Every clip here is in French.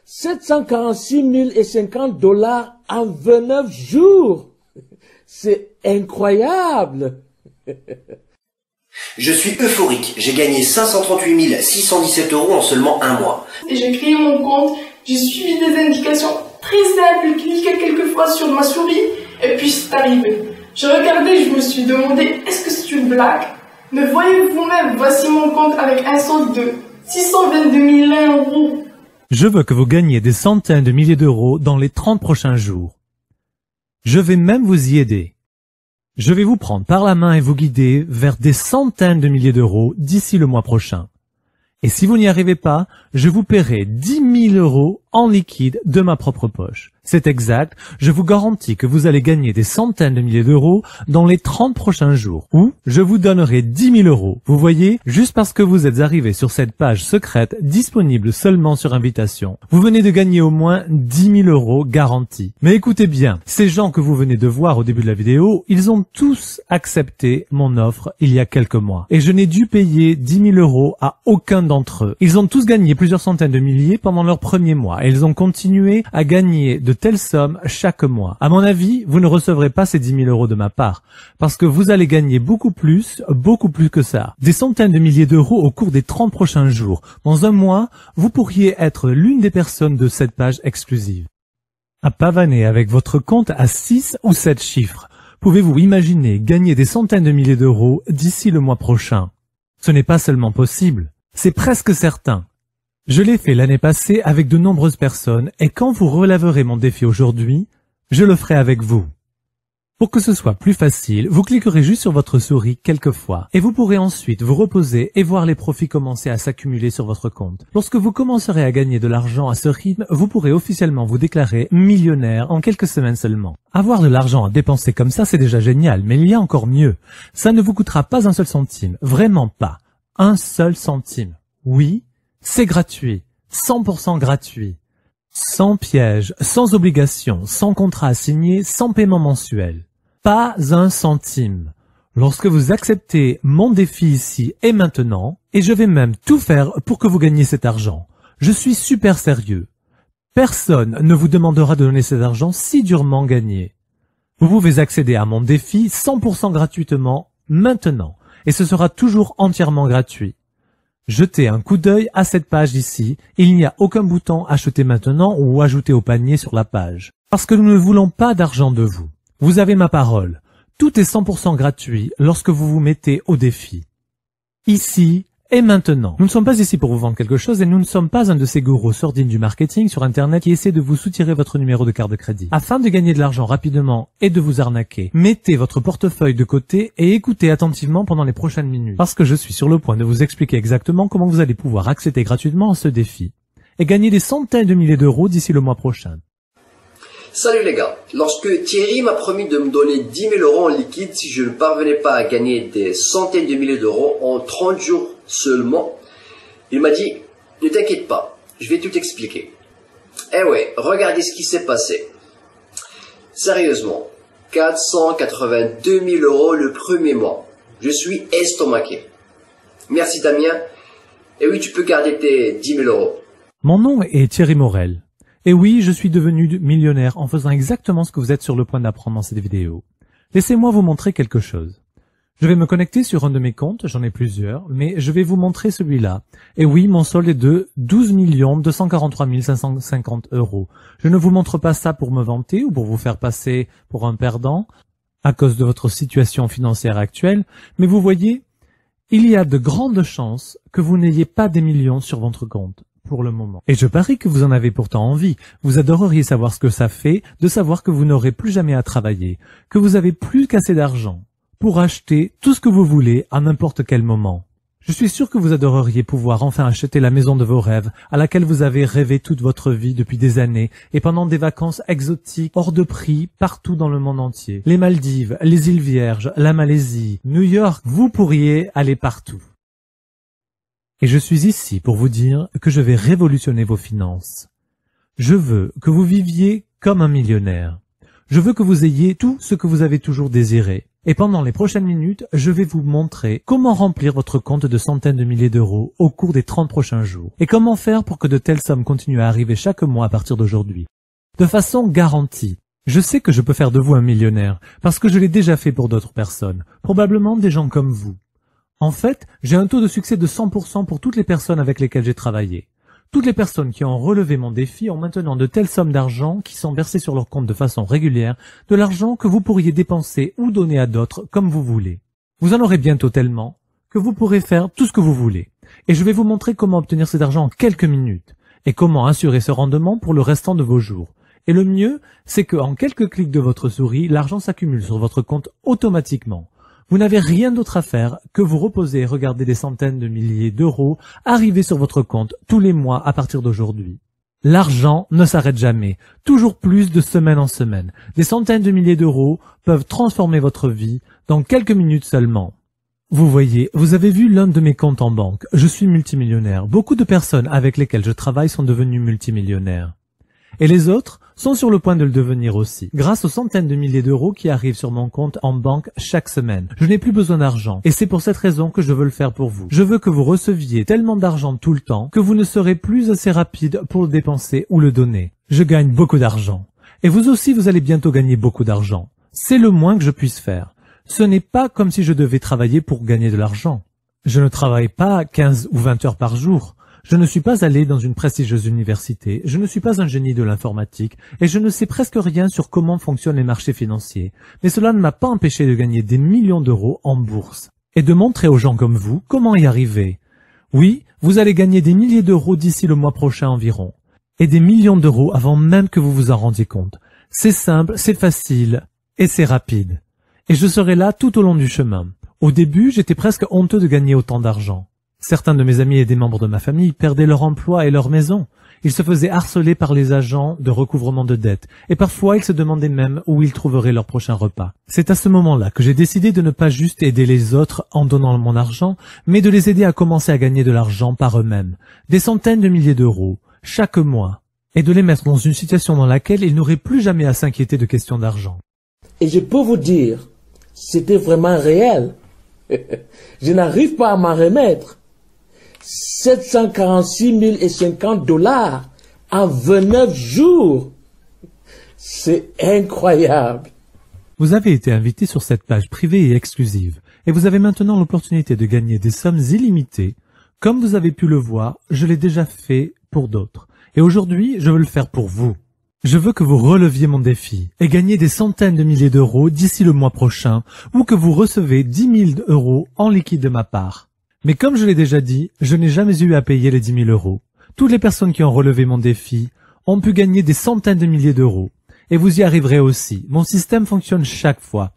746 050 $ en 29 jours. C'est incroyable. Je suis euphorique. J'ai gagné 538 617 € en seulement un mois. J'ai créé mon compte, j'ai suivi des indications très simples, cliqué quelques fois sur ma souris, et puis c'est arrivé. J'ai regardé, je me suis demandé, est-ce que c'est une blague? Mais voyez vous-même, voici mon compte avec un solde de 622 001 €. Je veux que vous gagniez des centaines de milliers d'euros dans les 30 prochains jours. Je vais même vous y aider. Je vais vous prendre par la main et vous guider vers des centaines de milliers d'euros d'ici le mois prochain. Et si vous n'y arrivez pas, je vous paierai 10 000 € en liquide de ma propre poche. C'est exact, je vous garantis que vous allez gagner des centaines de milliers d'euros dans les 30 prochains jours. Ou je vous donnerai 10 000 €. Vous voyez, juste parce que vous êtes arrivé sur cette page secrète disponible seulement sur invitation, vous venez de gagner au moins 10 000 € garantis. Mais écoutez bien, ces gens que vous venez de voir au début de la vidéo, ils ont tous accepté mon offre il y a quelques mois. Et je n'ai dû payer 10 000 € à aucun d'entre eux. Ils ont tous gagné plusieurs centaines de milliers pendant leur premier mois et ils ont continué à gagner de telles sommes chaque mois. À mon avis, vous ne recevrez pas ces 10 000 € de ma part parce que vous allez gagner beaucoup plus que ça. Des centaines de milliers d'euros au cours des 30 prochains jours. Dans un mois, vous pourriez être l'une des personnes de cette page exclusive. À pavaner avec votre compte à 6 ou 7 chiffres. Pouvez-vous imaginer gagner des centaines de milliers d'euros d'ici le mois prochain? Ce n'est pas seulement possible, c'est presque certain. Je l'ai fait l'année passée avec de nombreuses personnes et quand vous relèverez mon défi aujourd'hui, je le ferai avec vous. Pour que ce soit plus facile, vous cliquerez juste sur votre souris quelques fois et vous pourrez ensuite vous reposer et voir les profits commencer à s'accumuler sur votre compte. Lorsque vous commencerez à gagner de l'argent à ce rythme, vous pourrez officiellement vous déclarer millionnaire en quelques semaines seulement. Avoir de l'argent à dépenser comme ça, c'est déjà génial, mais il y a encore mieux. Ça ne vous coûtera pas un seul centime, vraiment pas. Un seul centime. Oui, c'est gratuit, 100% gratuit. Sans piège, sans obligation, sans contrat à signer, sans paiement mensuel. Pas un centime. Lorsque vous acceptez mon défi ici et maintenant, et je vais même tout faire pour que vous gagniez cet argent. Je suis super sérieux. Personne ne vous demandera de donner cet argent si durement gagné. Vous pouvez accéder à mon défi 100% gratuitement maintenant, et ce sera toujours entièrement gratuit. Jetez un coup d'œil à cette page ici, il n'y a aucun bouton acheter maintenant ou ajouter au panier sur la page. Parce que nous ne voulons pas d'argent de vous. Vous avez ma parole. Tout est 100% gratuit lorsque vous vous mettez au défi. Ici et maintenant. Nous ne sommes pas ici pour vous vendre quelque chose et nous ne sommes pas un de ces gourous sordides du marketing sur Internet qui essaient de vous soutirer votre numéro de carte de crédit. Afin de gagner de l'argent rapidement et de vous arnaquer, mettez votre portefeuille de côté et écoutez attentivement pendant les prochaines minutes. Parce que je suis sur le point de vous expliquer exactement comment vous allez pouvoir accéder gratuitement à ce défi et gagner des centaines de milliers d'euros d'ici le mois prochain. Salut les gars, lorsque Thierry m'a promis de me donner 10 000 € en liquide si je ne parvenais pas à gagner des centaines de milliers d'euros en 30 jours seulement, il m'a dit « Ne t'inquiète pas, je vais tout expliquer ». Eh ouais, regardez ce qui s'est passé. Sérieusement, 482 000 € le premier mois. Je suis estomaqué. Merci Damien. Et oui, tu peux garder tes 10 000 €. Mon nom est Thierry Morel. Et oui, je suis devenu millionnaire en faisant exactement ce que vous êtes sur le point d'apprendre dans cette vidéo. Laissez-moi vous montrer quelque chose. Je vais me connecter sur un de mes comptes, j'en ai plusieurs, mais je vais vous montrer celui-là. Et oui, mon solde est de 12 243 550 €. Je ne vous montre pas ça pour me vanter ou pour vous faire passer pour un perdant à cause de votre situation financière actuelle, mais vous voyez, il y a de grandes chances que vous n'ayez pas des millions sur votre compte. Pour le moment. Et je parie que vous en avez pourtant envie. Vous adoreriez savoir ce que ça fait de savoir que vous n'aurez plus jamais à travailler, que vous avez plus qu'assez d'argent pour acheter tout ce que vous voulez à n'importe quel moment. Je suis sûr que vous adoreriez pouvoir enfin acheter la maison de vos rêves, à laquelle vous avez rêvé toute votre vie depuis des années, et pendant des vacances exotiques, hors de prix, partout dans le monde entier. Les Maldives, les îles Vierges, la Malaisie, New York, vous pourriez aller partout. Et je suis ici pour vous dire que je vais révolutionner vos finances. Je veux que vous viviez comme un millionnaire. Je veux que vous ayez tout ce que vous avez toujours désiré. Et pendant les prochaines minutes, je vais vous montrer comment remplir votre compte de centaines de milliers d'euros au cours des 30 prochains jours. Et comment faire pour que de telles sommes continuent à arriver chaque mois à partir d'aujourd'hui. De façon garantie. Je sais que je peux faire de vous un millionnaire, parce que je l'ai déjà fait pour d'autres personnes, probablement des gens comme vous. En fait, j'ai un taux de succès de 100% pour toutes les personnes avec lesquelles j'ai travaillé. Toutes les personnes qui ont relevé mon défi ont maintenant de telles sommes d'argent qui sont versées sur leur compte de façon régulière, de l'argent que vous pourriez dépenser ou donner à d'autres comme vous voulez. Vous en aurez bientôt tellement que vous pourrez faire tout ce que vous voulez. Et je vais vous montrer comment obtenir cet argent en quelques minutes et comment assurer ce rendement pour le restant de vos jours. Et le mieux, c'est qu'en quelques clics de votre souris, l'argent s'accumule sur votre compte automatiquement. Vous n'avez rien d'autre à faire que vous reposer et regarder des centaines de milliers d'euros arriver sur votre compte tous les mois à partir d'aujourd'hui. L'argent ne s'arrête jamais, toujours plus de semaine en semaine. Des centaines de milliers d'euros peuvent transformer votre vie dans quelques minutes seulement. Vous voyez, vous avez vu l'un de mes comptes en banque. Je suis multimillionnaire. Beaucoup de personnes avec lesquelles je travaille sont devenues multimillionnaires. Et les autres sont sur le point de le devenir aussi, grâce aux centaines de milliers d'euros qui arrivent sur mon compte en banque chaque semaine. Je n'ai plus besoin d'argent, et c'est pour cette raison que je veux le faire pour vous. Je veux que vous receviez tellement d'argent tout le temps que vous ne serez plus assez rapide pour le dépenser ou le donner. Je gagne beaucoup d'argent. Et vous aussi, vous allez bientôt gagner beaucoup d'argent. C'est le moins que je puisse faire. Ce n'est pas comme si je devais travailler pour gagner de l'argent. Je ne travaille pas 15 ou 20 heures par jour. Je ne suis pas allé dans une prestigieuse université, je ne suis pas un génie de l'informatique et je ne sais presque rien sur comment fonctionnent les marchés financiers. Mais cela ne m'a pas empêché de gagner des millions d'euros en bourse et de montrer aux gens comme vous comment y arriver. Oui, vous allez gagner des milliers d'euros d'ici le mois prochain environ et des millions d'euros avant même que vous vous en rendiez compte. C'est simple, c'est facile et c'est rapide. Et je serai là tout au long du chemin. Au début, j'étais presque honteux de gagner autant d'argent. Certains de mes amis et des membres de ma famille perdaient leur emploi et leur maison. Ils se faisaient harceler par les agents de recouvrement de dettes, et parfois ils se demandaient même où ils trouveraient leur prochain repas. C'est à ce moment-là que j'ai décidé de ne pas juste aider les autres en donnant mon argent, mais de les aider à commencer à gagner de l'argent par eux-mêmes, des centaines de milliers d'euros, chaque mois, et de les mettre dans une situation dans laquelle ils n'auraient plus jamais à s'inquiéter de questions d'argent. Et je peux vous dire, c'était vraiment réel. Je n'arrive pas à m'en remettre. 746 050 $ en 29 jours. C'est incroyable. Vous avez été invité sur cette page privée et exclusive, et vous avez maintenant l'opportunité de gagner des sommes illimitées. Comme vous avez pu le voir, je l'ai déjà fait pour d'autres, et aujourd'hui, je veux le faire pour vous. Je veux que vous releviez mon défi et gagniez des centaines de milliers d'euros d'ici le mois prochain, ou que vous recevez 10 000 euros en liquide de ma part. Mais comme je l'ai déjà dit, je n'ai jamais eu à payer les 10 000 euros. Toutes les personnes qui ont relevé mon défi ont pu gagner des centaines de milliers d'euros. Et vous y arriverez aussi. Mon système fonctionne chaque fois.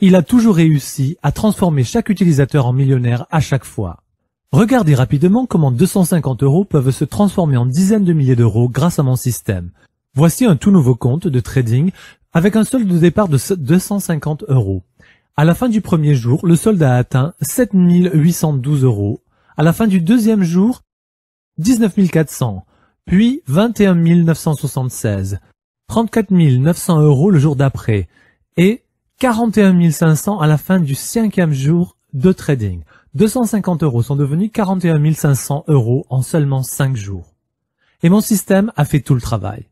Il a toujours réussi à transformer chaque utilisateur en millionnaire à chaque fois. Regardez rapidement comment 250 euros peuvent se transformer en dizaines de milliers d'euros grâce à mon système. Voici un tout nouveau compte de trading avec un solde de départ de 250 euros. À la fin du premier jour, le solde a atteint 7 812 euros. À la fin du deuxième jour, 19 400, puis 21 976, 34 900 euros le jour d'après et 41 500 à la fin du cinquième jour de trading. 250 euros sont devenus 41 500 euros en seulement 5 jours. Et mon système a fait tout le travail.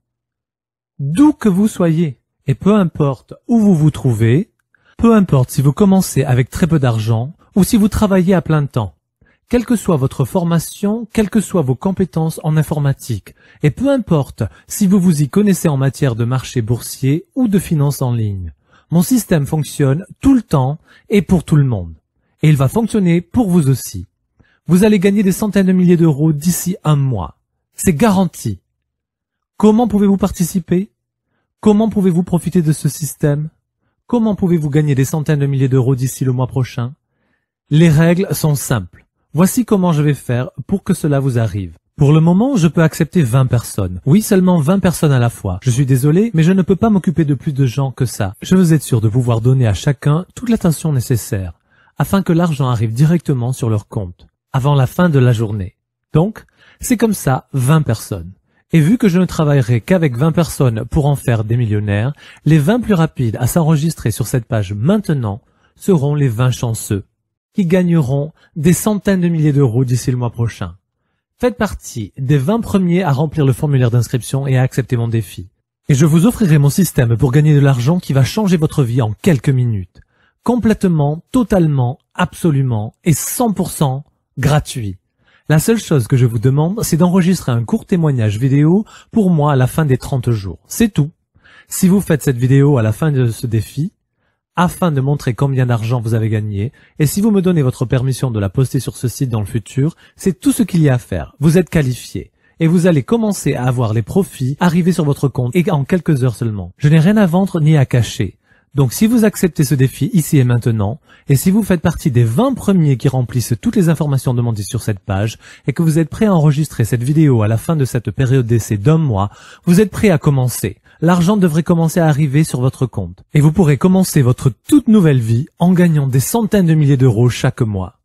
D'où que vous soyez, et peu importe où vous vous trouvez, peu importe si vous commencez avec très peu d'argent ou si vous travaillez à plein temps, quelle que soit votre formation, quelles que soient vos compétences en informatique, et peu importe si vous vous y connaissez en matière de marché boursier ou de finance en ligne, mon système fonctionne tout le temps et pour tout le monde. Et il va fonctionner pour vous aussi. Vous allez gagner des centaines de milliers d'euros d'ici un mois. C'est garanti. Comment pouvez-vous participer? Comment pouvez-vous profiter de ce système? Comment pouvez-vous gagner des centaines de milliers d'euros d'ici le mois prochain? Les règles sont simples. Voici comment je vais faire pour que cela vous arrive. Pour le moment, je peux accepter 20 personnes. Oui, seulement 20 personnes à la fois. Je suis désolé, mais je ne peux pas m'occuper de plus de gens que ça. Je veux être sûr de pouvoir donner à chacun toute l'attention nécessaire, afin que l'argent arrive directement sur leur compte, avant la fin de la journée. Donc, c'est comme ça 20 personnes. Et vu que je ne travaillerai qu'avec 20 personnes pour en faire des millionnaires, les 20 plus rapides à s'enregistrer sur cette page maintenant seront les 20 chanceux qui gagneront des centaines de milliers d'euros d'ici le mois prochain. Faites partie des 20 premiers à remplir le formulaire d'inscription et à accepter mon défi. Et je vous offrirai mon système pour gagner de l'argent qui va changer votre vie en quelques minutes. Complètement, totalement, absolument et 100% gratuit. La seule chose que je vous demande, c'est d'enregistrer un court témoignage vidéo pour moi à la fin des 30 jours. C'est tout. Si vous faites cette vidéo à la fin de ce défi, afin de montrer combien d'argent vous avez gagné, et si vous me donnez votre permission de la poster sur ce site dans le futur, c'est tout ce qu'il y a à faire. Vous êtes qualifié. Et vous allez commencer à avoir les profits arriver sur votre compte et en quelques heures seulement. Je n'ai rien à vendre ni à cacher. Donc si vous acceptez ce défi ici et maintenant, et si vous faites partie des 20 premiers qui remplissent toutes les informations demandées sur cette page, et que vous êtes prêt à enregistrer cette vidéo à la fin de cette période d'essai d'1 mois, vous êtes prêt à commencer. L'argent devrait commencer à arriver sur votre compte. Et vous pourrez commencer votre toute nouvelle vie en gagnant des centaines de milliers d'euros chaque mois.